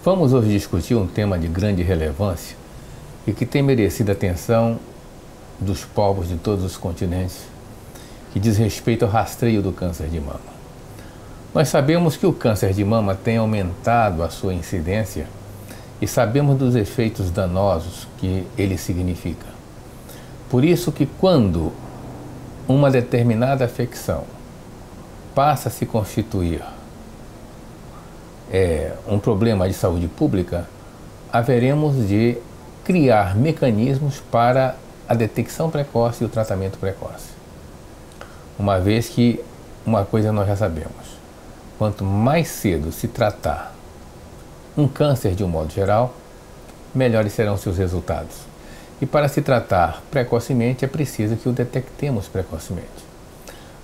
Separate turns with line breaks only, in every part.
Vamos hoje discutir um tema de grande relevância e que tem merecido a atenção dos povos de todos os continentes, que diz respeito ao rastreio do câncer de mama. Nós sabemos que o câncer de mama tem aumentado a sua incidência e sabemos dos efeitos danosos que ele significa. Por isso que quando uma determinada afecção passa a se constituir um problema de saúde pública, haveremos de criar mecanismos para a detecção precoce e o tratamento precoce. Uma vez que uma coisa nós já sabemos, quanto mais cedo se tratar um câncer de um modo geral, melhores serão seus resultados. E para se tratar precocemente é preciso que o detectemos precocemente.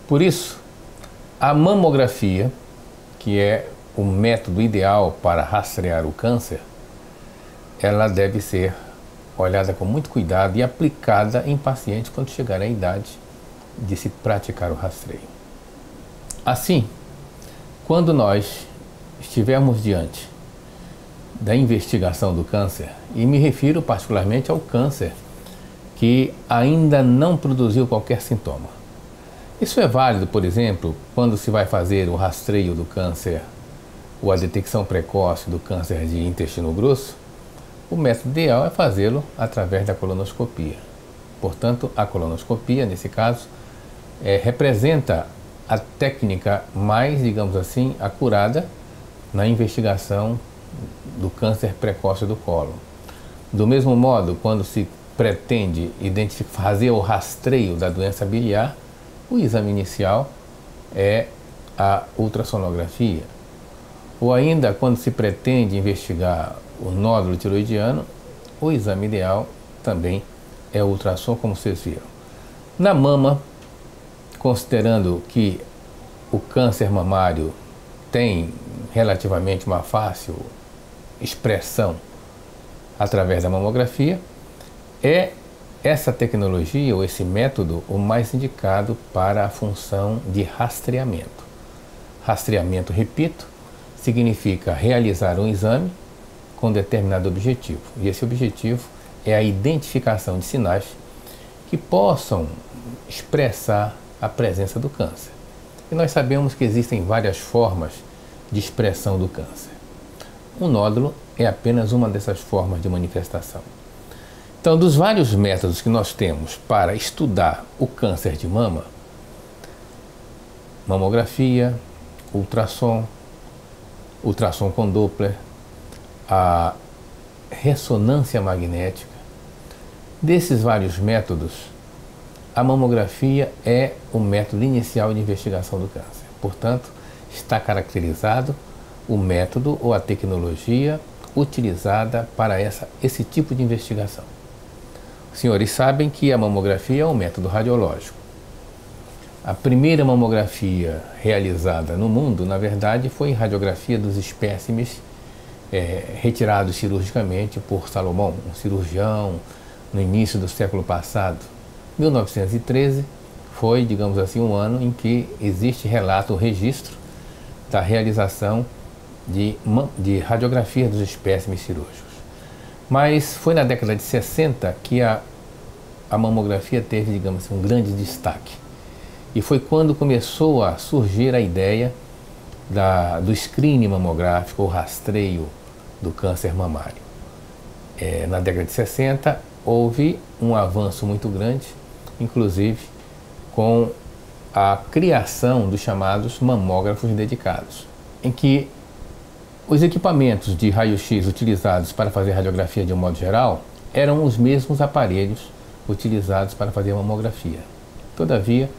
Por isso, a mamografia, que é o método ideal para rastrear o câncer, ela deve ser olhada com muito cuidado e aplicada em pacientes quando chegar à idade de se praticar o rastreio. Assim, quando nós estivermos diante da investigação do câncer, e me refiro particularmente ao câncer que ainda não produziu qualquer sintoma. Isso é válido, por exemplo, quando se vai fazer o rastreio do câncer ou a detecção precoce do câncer de intestino grosso. O método ideal é fazê-lo através da colonoscopia. Portanto, a colonoscopia, nesse caso, representa a técnica mais, digamos assim, acurada na investigação do câncer precoce do cólon. Do mesmo modo, quando se pretende fazer o rastreio da doença biliar, o exame inicial é a ultrassonografia. Ou ainda, quando se pretende investigar o nódulo tiroidiano, o exame ideal também é o ultrassom, como vocês viram. Na mama, considerando que o câncer mamário tem relativamente uma fácil expressão através da mamografia, é essa tecnologia ou esse método o mais indicado para a função de rastreamento. Rastreamento, repito, significa realizar um exame com determinado objetivo. E esse objetivo é a identificação de sinais que possam expressar a presença do câncer. E nós sabemos que existem várias formas de expressão do câncer. O nódulo é apenas uma dessas formas de manifestação. Então, dos vários métodos que nós temos para estudar o câncer de mama, mamografia, ultrassom com Doppler, a ressonância magnética, desses vários métodos, a mamografia é o método inicial de investigação do câncer. Portanto, está caracterizado o método ou a tecnologia utilizada para esse tipo de investigação. Os senhores sabem que a mamografia é um método radiológico. A primeira mamografia realizada no mundo, na verdade, foi radiografia dos espécimes retirados cirurgicamente por Salomão, um cirurgião no início do século passado. 1913 foi, digamos assim, um ano em que existe relato, o registro da realização de radiografia dos espécimes cirúrgicos. Mas foi na década de 60 que a mamografia teve, digamos assim, um grande destaque. E foi quando começou a surgir a ideia do screening mamográfico, ou rastreio do câncer mamário. Na década de 60 houve um avanço muito grande, inclusive com a criação dos chamados mamógrafos dedicados, em que os equipamentos de raio-x utilizados para fazer radiografia de um modo geral eram os mesmos aparelhos utilizados para fazer mamografia. Todavia,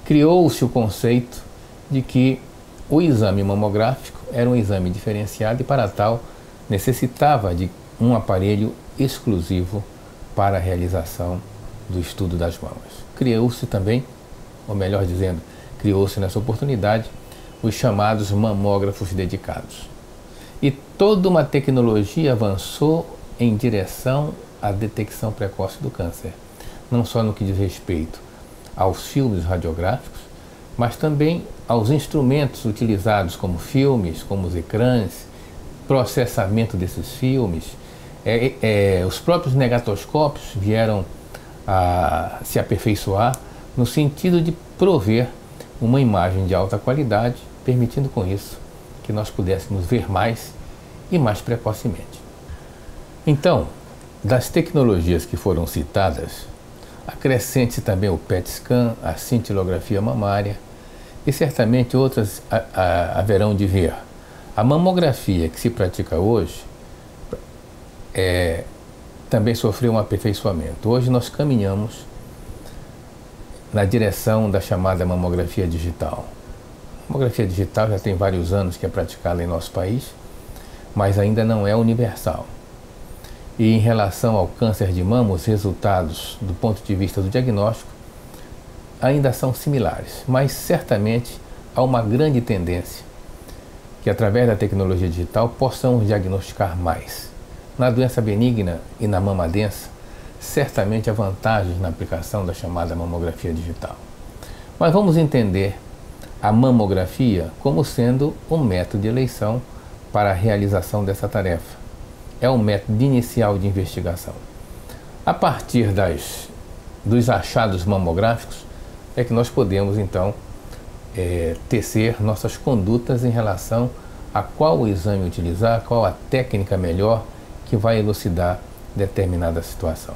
criou-se o conceito de que o exame mamográfico era um exame diferenciado e, para tal, necessitava de um aparelho exclusivo para a realização do estudo das mamas. Criou-se também, ou melhor dizendo, criou-se nessa oportunidade, os chamados mamógrafos dedicados. E toda uma tecnologia avançou em direção à detecção precoce do câncer, não só no que diz respeito aos filmes radiográficos, mas também aos instrumentos utilizados como filmes, como os ecrãs, processamento desses filmes. Os próprios negatoscópios vieram a se aperfeiçoar no sentido de prover uma imagem de alta qualidade, permitindo com isso que nós pudéssemos ver mais e mais precocemente. Então, das tecnologias que foram citadas, acrescente também o PET scan, a cintilografia mamária, e certamente outras haverão de vir. A mamografia que se pratica hoje também sofreu um aperfeiçoamento. Hoje nós caminhamos na direção da chamada mamografia digital. A mamografia digital já tem vários anos que é praticada em nosso país, mas ainda não é universal. E em relação ao câncer de mama, os resultados do ponto de vista do diagnóstico ainda são similares, mas certamente há uma grande tendência que através da tecnologia digital possamos diagnosticar mais. Na doença benigna e na mama densa, certamente há vantagens na aplicação da chamada mamografia digital. Mas vamos entender a mamografia como sendo um método de eleição para a realização dessa tarefa. É um método inicial de investigação. A partir dos achados mamográficos é que nós podemos então tecer nossas condutas em relação a qual exame utilizar, qual a técnica melhor que vai elucidar determinada situação.